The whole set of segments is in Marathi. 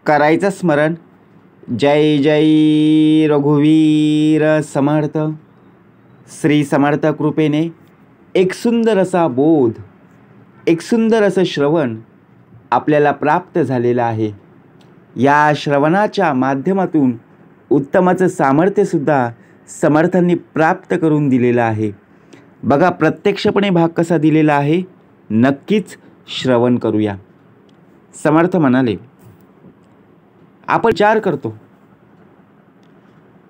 करायचं स्मरण. जय जय रघुवीर समर्थ. श्री समर्थ कृपेने एक सुंदर असा बोध, एक सुंदर असं श्रवण आपल्याला प्राप्त झालेलं आहे. या श्रवणाच्या माध्यमातून उत्तमाचं सामर्थ्यसुद्धा समर्थांनी प्राप्त करून दिलेलं आहे. बघा, प्रत्यक्षपणे भाग कसा दिलेला आहे, नक्कीच श्रवण करूया. समर्थ म्हणाले, आपण विचार करतो,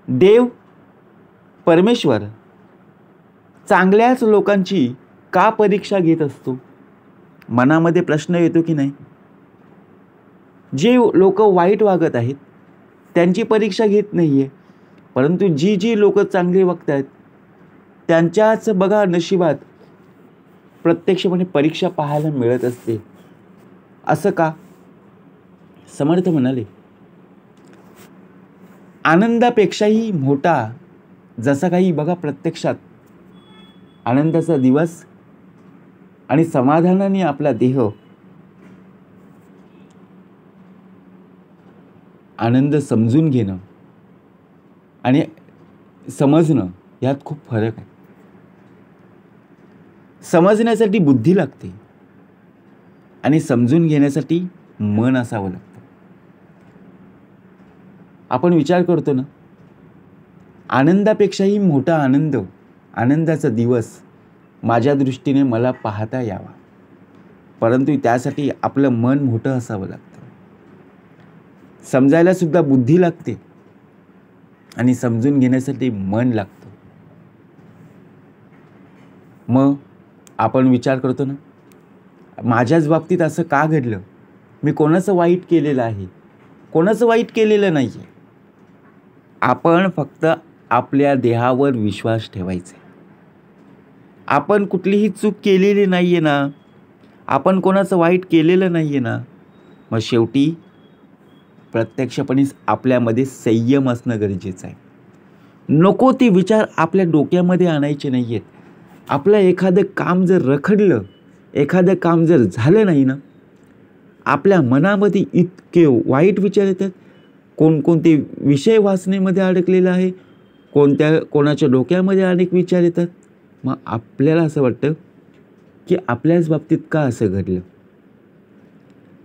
देव परमेश्वर चांगल्याच लोकांची का परीक्षा घेत असतो? मनामध्ये प्रश्न येतो की नाही? जे लोक वाईट वागत आहेत त्यांची परीक्षा घेत नाही आहे, परंतु जी लोक चांगली वागत आहेत त्यांच्याच बघा नशिबात प्रत्यक्षपणे परीक्षा पाहायला मिळत असते. असं का? समर्थ म्हणाले, आनंदापेक्षाही मोठा जसा काही बघा प्रत्यक्षात आनंदाचा दिवस आणि समाधानाने आपला देह आनंद समजून घेणं आणि समजणं यात खूप फरक आहे. समजण्यासाठी बुद्धी लागते आणि समजून घेण्यासाठी मन असावं लागतं. आपण विचार करतो ना, आनंदापेक्षाही मोठा आनंद, आनंदाचा दिवस माझ्या दृष्टीने मला पाहता यावा, परंतु त्यासाठी आपलं मन मोठं असावं लागतं. समजायला सुद्धा बुद्धी लागते आणि समजून घेण्यासाठी मन लागतं. मग आपण विचार करतो ना, माझ्याच बाबतीत असं का घडलं? मी कोणाचं वाईट केलेलं आहे? कोणाचं वाईट केलेलं नाही आहे. आपण फक्त आपल्या देहावर विश्वास ठेवायचा. आपण कुठलीही चूक केलेली नाही आहे ना, आपण कोणाचं वाईट केलेलं नाही आहे ना. मग शेवटी प्रत्यक्षपणेच आपल्यामध्ये संयम असणं गरजेचं आहे. नको ते विचार आपल्या डोक्यामध्ये आणायचे नाही आहेत. आपलं एखादं काम जर रखडलं, एखादं काम जर झालं नाही ना, आपल्या मनामध्ये इतके वाईट विचार येतात. कोणकोणते विषय वाचनेमध्ये अडकलेला आहे, कोणाच्या डोक्यामध्ये अनेक विचार येतात. मग आपल्याला असं वाटतं की आपल्याच बाबतीत का असं घडलं?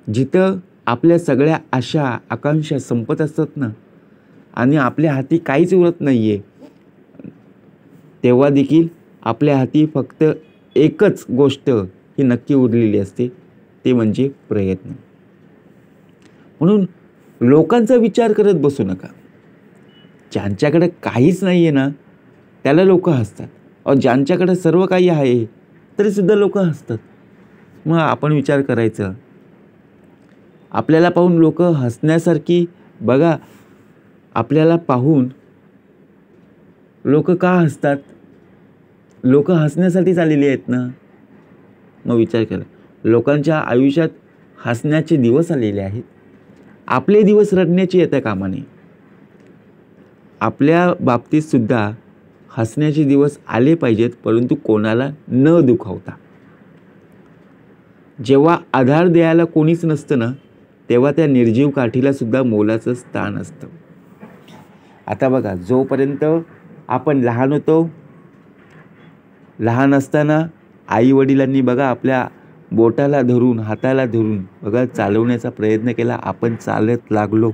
जिथं आपल्या सगळ्या आशा आकांक्षा संपत असतात ना आणि आपल्या हाती काहीच उरत नाही आहे, तेव्हा देखील आपल्या हाती फक्त एकच गोष्ट ही नक्की उरलेली असते, ते म्हणजे प्रयत्न. म्हणून लोकांचा विचार करत बसू नका. ज्यांच्याकडे काहीच नाही आहे ना त्याला लोक हसतात, ज्यांच्याकडे सर्व काही आहे तरीसुद्धा लोक हसतात. मग आपण विचार करायचं, आपल्याला पाहून लोक हसण्यासारखी, बघा आपल्याला पाहून लोक का हसतात? लोक हसण्यासाठीच आलेली आहेत ना. मग विचार करा, लोकांच्या आयुष्यात हसण्याचे दिवस आलेले आहेत. आपले दिवस रडण्याचे येत्या कामा नये. आपल्या बाबतीत सुद्धा हसण्याचे दिवस आले पाहिजेत, परंतु कोणाला न दुखावता. जेव्हा आधार द्यायला कोणीच नसतं ना, तेव्हा त्या निर्जीव काठीला सुद्धा मोलाचं स्थान असतं. आता बघा, जोपर्यंत आपण लहान होतो, लहान असताना आई वडिलांनी बघा आपल्या बोटाला धरून, हाताला धरून बघा चालवण्याचा प्रयत्न केला, आपण चालत लागलो.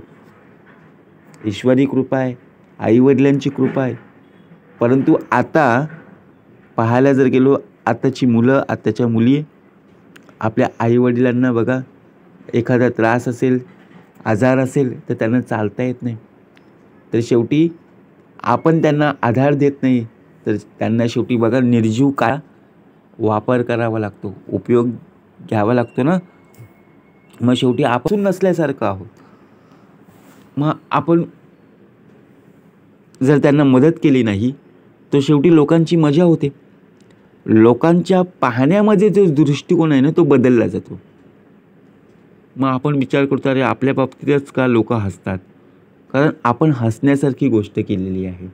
ईश्वरी कृपा आहे, आई वडिलांची कृपा आहे. परंतु आता पाहायला जर गेलो, आताची मुलं, आताच्या मुली आपल्या आई वडिलांना बघा एखादा त्रास असेल, आजार असेल तर त्यांना चालता येत नाही, तर शेवटी आपण त्यांना आधार देत नाही, तर त्यांना शेवटी बघा निर्जीव का वापर करावा लागतो, उपयोग घ्यावा लागतो ना. मग शेवटी आपण नसल्यासारखं आहोत. मग आपण जर त्यांना मदत केली नाही तर शेवटी लोकांची मजा होते. लोकांच्या पाहण्यामध्ये जो दृष्टिकोन आहे ना तो बदलला जातो. मग आपण विचार करतो, अरे आपल्या बाबतीतच का लोक हसतात? कारण आपण हसण्यासारखी गोष्ट केलेली आहे.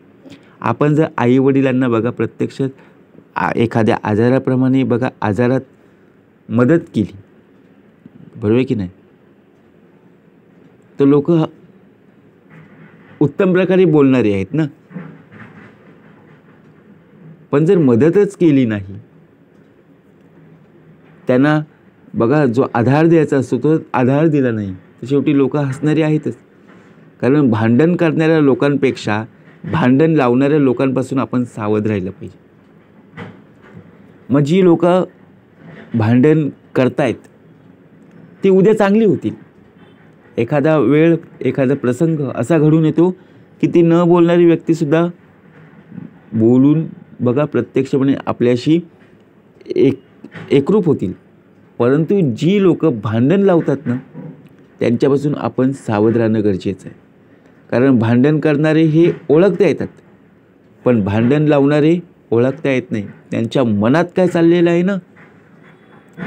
आपण जर आई वडिलांना बघा प्रत्यक्षात एखाद्या आजाराप्रमाणे बघा आजारात मदत केली, बरोबर की नाही, तर लोक उत्तम प्रकारे बोलणारे आहेत ना. पण जर मदतच केली नाही, त्यांना बघा जो आधार द्यायचा असतो तो आधार दिला नाही, तर शेवटी लोक हसणारी आहेतच. कारण भांडण करणाऱ्या लोकांपेक्षा भांडण लावणाऱ्या लोकांपासून आपण सावध राहिलं पाहिजे. मग जी लोक भांडण करतायत ती उद्या चांगली होतील. एखादा वेळ, एखादा प्रसंग असा घडून येतो की ती न बोलणारी व्यक्तीसुद्धा बोलून बघा प्रत्यक्षपणे आपल्याशी एकरूप होतील. परंतु जी लोक भांडण लावतात ना, त्यांच्यापासून आपण सावध राहणं गरजेचं आहे. कारण भांडण करणारे हे ओळखता येतात, पण भांडण लावणारे ओळखता येत नाही. त्यांच्या मनात काय चाललेलं आहे ना,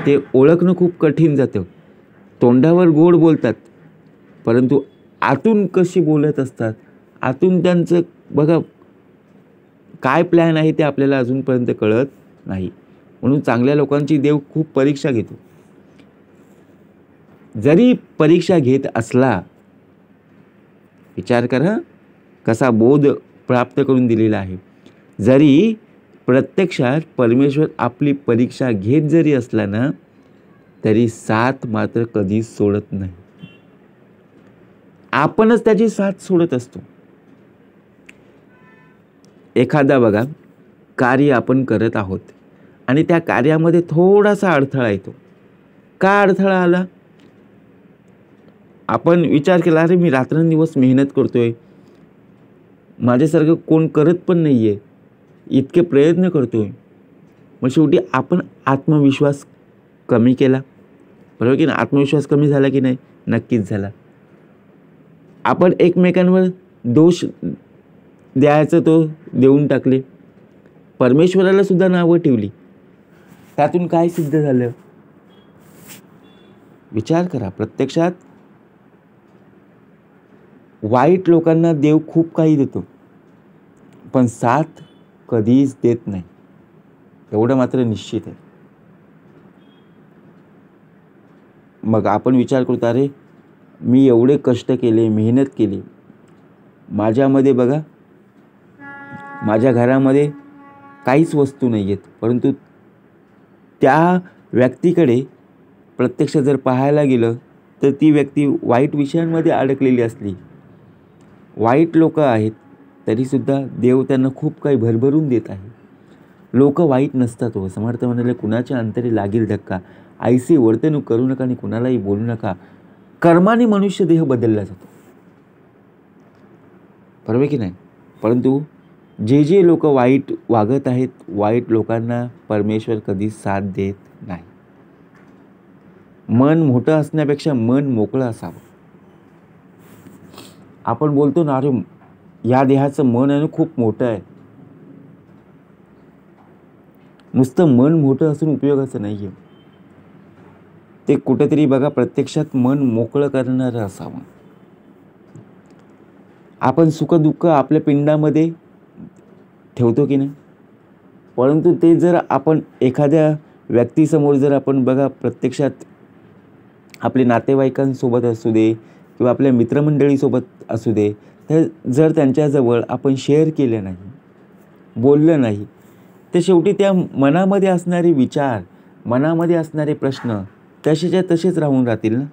ते ओळखणं खूप कठीण जातं. तोंडावर गोड बोलतात, परंतु आतून कशी बोलत असतात, आतून त्यांचं बघा काय प्लॅन आहे ते आपल्याला अजूनपर्यंत कळत नाही. म्हणून चांगल्या लोकांची देव खूप परीक्षा घेतो. जरी परीक्षा घेत असला, विचार करा कसा बोध प्राप्त करून दिलेला आहे. जरी प्रत्यक्षात परमेश्वर आपली परीक्षा घेत जरी असला ना, तरी साथ मात्र कधीच सोडत नाही. आपणच त्याची साथ सोडत असतो. एखादा बघा कार्य आपण करत आहोत आणि त्या कार्यामध्ये थोडासा अडथळा येतो. का अडथळा आला? आपण विचार केला, अरे मी रात्रंदिवस मेहनत करतोय, माझ्यासारखं कोण करत पण नाहीये, इतके प्रयत्न करतोय. मग शेवटी आपण आत्मविश्वास कमी केला, बरोबर की नाही? आत्मविश्वास कमी झाला की नाही? नक्कीच झाला. आपण एकमेकांवर दोष द्यायचं तो देऊन टाकले, परमेश्वराला सुद्धा नावं ठेवली. त्यातून काय सिद्ध झालं? विचार करा. प्रत्यक्षात वाईट लोकांना देव खूप काही देतो, पण साथ कधीच देत नाही, एवढं मात्र निश्चित आहे. मग आपण विचार करतो, अरे मी एवढे कष्ट केले, मेहनत केली, माझ्यामध्ये बघा माझ्या घरामध्ये काहीच वस्तू नाही आहेत, परंतु त्या व्यक्तीकडे प्रत्यक्ष जर पाहायला गेलं तर ती व्यक्ती वाईट विषयांमध्ये अडकलेली असली, वाईट लोक आहेत, तरीसुद्धा देव त्यांना खूप काही भरभरून देत आहे. लोक वाईट नसतात हो. समर्थ म्हणाले, कुणाच्या अंतरी लागेल धक्का, ऐसी वर्तणूक करू नका आणि कुणालाही बोलू नका, कर्माने मनुष्य देह बदलला जातो, बरोबर की नाही? परंतु जे जे लोक वाईट वागत आहेत, वाईट लोकांना परमेश्वर कधीच साथ देत नाही. मन मोठं असण्यापेक्षा मन मोकळं असावं. आपण बोलतो ना, अरे या देहाचं मन आहे ना खूप मोठं आहे. नुसतं मन मोठं असून उपयोगाचं नाही आहे. ते कुठेतरी बघा प्रत्यक्षात मन मोकळं करणारं असावं. आपण सुखदुःख आपल्या पिंडामध्ये ठेवतो की नाही? परंतु ते जर आपण एखाद्या व्यक्तीसमोर जर आपण बघा प्रत्यक्षात आपले नातेवाईकांसोबत असू दे किंवा आपल्या मित्रमंडळीसोबत असू दे, तर जर त्यांच्याजवळ आपण शेअर केलं नाही, बोललं नाही, तर शेवटी त्या मनामध्ये असणारे विचार, मनामध्ये असणारे प्रश्न तसेच्या तसेच राहून राहतील ना.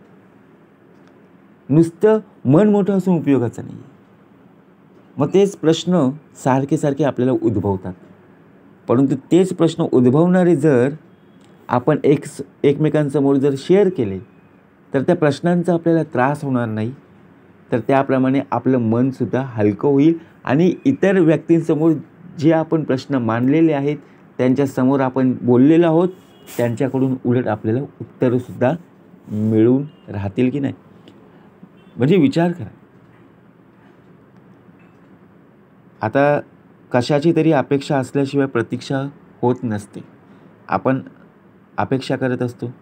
नुसतं मन मोठं असून उपयोगाचं नाही. मग तेच प्रश्न सारखे सारखे आपल्याला उद्भवतात. परंतु तेच प्रश्न उद्भवणारे जर आपण एकमेकांसमोर जर शेअर केले, तर त्या प्रश्नांचा आपल्याला त्रास होणार नाही. तर त्याप्रमाणे आपलं मनसुद्धा हलकं होईल आणि इतर व्यक्तींसमोर जे आपण प्रश्न मांडलेले आहेत, त्यांच्यासमोर आपण बोललेलो आहोत, त्यांच्याकडून उलट आपल्याला उत्तरंसुद्धा मिळून राहतील की नाही. म्हणजे विचार करा. आता कशाची तरी अपेक्षा असल्याशिवाय प्रतीक्षा होत नसते. आपण अपेक्षा करत असतो,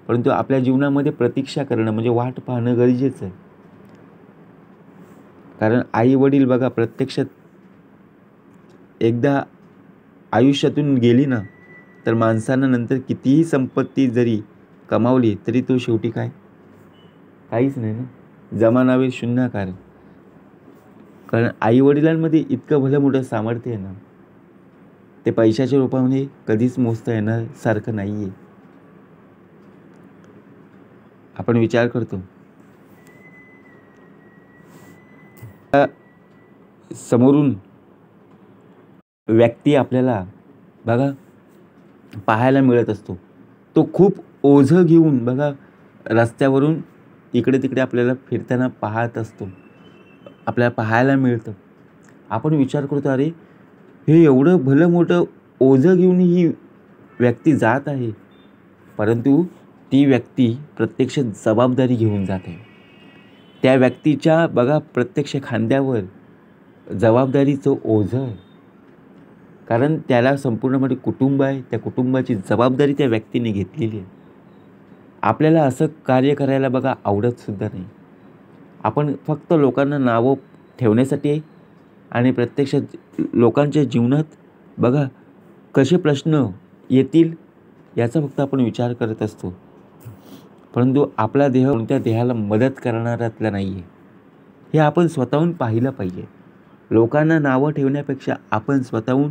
परंतु आपल्या जीवनामध्ये प्रतीक्षा करणं म्हणजे वाट पाहणं गरजेचं आहे. कारण आई वडील बघा प्रत्यक्षात एकदा आयुष्यातून गेली ना, तर माणसानं नंतर कितीही संपत्ती जरी कमावली तरी तो शेवटी काय, काहीच नाही ना. जमानावे शून्याकार. कारण आईवडिलांमध्ये इतकं भलं मोठं सामर्थ्य आहे ना, ते पैशाच्या रूपामध्ये कधीच मोजता येणार सारखं नाही आहे. आपण विचार करतो, समोरून व्यक्ती आपल्याला बघा पाहायला मिळत असतो. तो खूप ओझं घेऊन बघा रस्त्यावरून इकडे तिकडे आपल्याला फिरताना पाहत असतो, आपल्याला पाहायला मिळतं. आपण विचार करतो, अरे हे एवढं भलं मोठं ओझं घेऊन ही व्यक्ती जात आहे, परंतु ती व्यक्ती प्रत्यक्ष जबाबदारी घेऊन जाते. त्या व्यक्तीच्या बघा प्रत्यक्ष खांद्यावर जबाबदारीचं ओझं आहे. कारण त्याला संपूर्णपणे कुटुंब आहे, त्या कुटुंबाची जबाबदारी त्या व्यक्तीने घेतलेली आहे. आपल्याला असं कार्य करायला बघा आवडतसुद्धा नाही. आपण फक्त लोकांना नावं ठेवण्यासाठी आणि प्रत्यक्षात लोकांच्या जीवनात बघा कसे प्रश्न येतील याचा फक्त आपण विचार करत असतो. परंतु आपला देह कोणत्या देहाला मदत करणाऱ्यातला नाही आहे, हे आपण स्वतःहून पाहिलं पाहिजे. लोकांना नावं ठेवण्यापेक्षा आपण स्वतःहून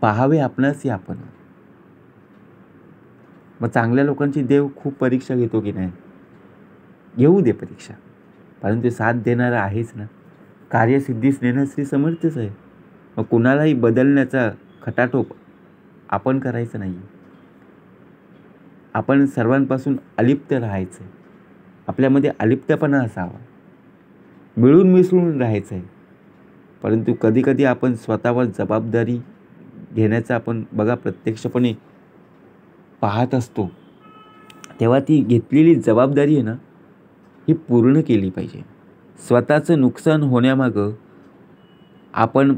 पाहावे आपणास आपण. मग चांगल्या लोकांची देव खूप परीक्षा घेतो की नाही? घेऊ दे परीक्षा, परंतु साथ देणारा आहेच ना. कार्यसिद्धीस नेण्यास श्री समर्थच आहे. मग कुणालाही बदलण्याचा खटाटोप आपण करायचं नाही. आपण सर्वांपासून अलिप्त राहायचं आहे. आपल्यामध्ये अलिप्तपणा असावा, मिळून मिसळून राहायचं आहे. परंतु कधीकधी आपण स्वतःवर जबाबदारी घेण्याचा आपण बघा प्रत्यक्षपणे पाहत असतो, तेव्हा ती घेतलेली जबाबदारी आहे ना, ही पूर्ण केली पाहिजे. स्वतःचं नुकसान होण्यामागं आपण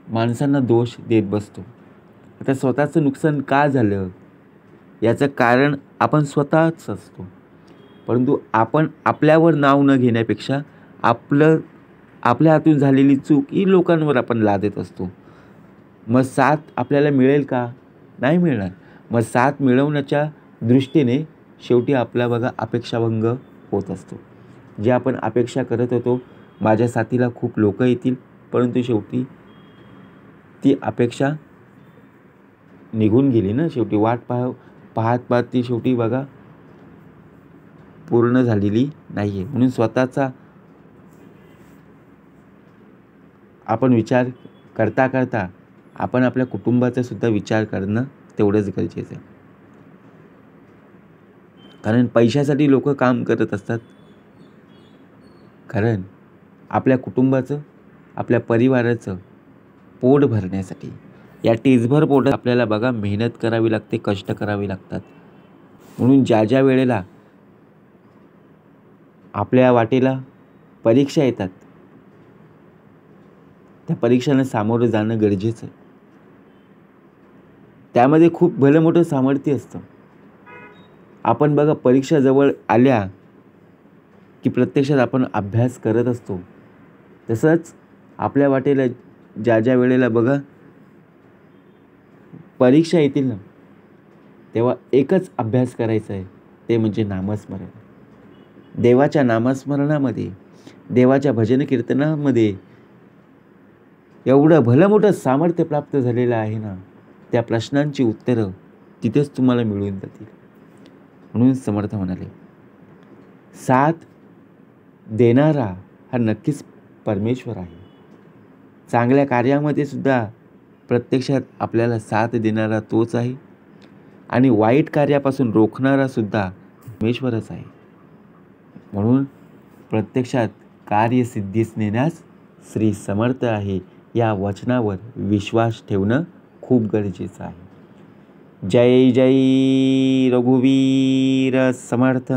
माणसांना दोष देत बसतो. आता स्वतःचं नुकसान का झालं याचं कारण आपण स्वतःच असतो. परंतु आपण आपल्यावर नाव न घेण्यापेक्षा आपल्या हातून झालेली चूक ही लोकांवर आपण लादत असतो. मग साथ आपल्याला मिळेल का? नाही मिळणार. मग साथ मिळवण्याच्या दृष्टीने शेवटी आपला बघा अपेक्षाभंग होत असतो. जे आपण अपेक्षा करत होतो, माझ्या साथीला खूप लोक येतील, परंतु शेवटी ती अपेक्षा निघून गेली ना. शेवटी वाट पाहत ती शेवटी बघा पूर्ण झालेली नाही आहे. म्हणून स्वतःचा आपण विचार करता आपण आपल्या कुटुंबाचा सुद्धा विचार करणं तेवढंच गरजेचं आहे. कारण पैशासाठी लोक काम करत असतात, कारण आपल्या कुटुंबाचं, आपल्या परिवाराचं पोट भरण्यासाठी. या टीसभर पोटात आपल्याला बघा मेहनत करावी लागते, कष्ट करावे लागतात. म्हणून ज्या वेळेला आपल्या वाटेला परीक्षा येतात, त्या परीक्षांना सामोरं जाणं गरजेचं आहे. त्यामध्ये खूप भलं मोठं सामर्थ्य असतं. आपण बघा परीक्षा जवळ आल्या की प्रत्यक्षात आपण अभ्यास करत असतो. तसंच आपल्या वाटेला ज्या वेळेला बघा परीक्षा येतील ना, तेव्हा एकच अभ्यास करायचा आहे, ते म्हणजे नामस्मरण. देवाच्या नामस्मरणामध्ये, देवाच्या भजन कीर्तनामध्ये एवढं भलं मोठं सामर्थ्य प्राप्त झालेलं आहे ना, त्या प्रश्नांची उत्तरं तिथेच तुम्हाला मिळून जातील. म्हणून समर्थ म्हणाले, साथ देणारा हा नक्कीच परमेश्वर आहे. चांगल्या कार्यामध्ये सुद्धा प्रत्यक्षात आपल्याला साथ देणारा तोच आहे, आणि वाईट कार्यापासून रोखणारा सुद्धा परमेश्वरच आहे. म्हणून प्रत्यक्षात कार्यसिद्धीस नेण्यास श्री समर्थ आहे, या वचनावर विश्वास ठेवणं खूप गरजेचं आहे. जय जय रघुवीर समर्थ.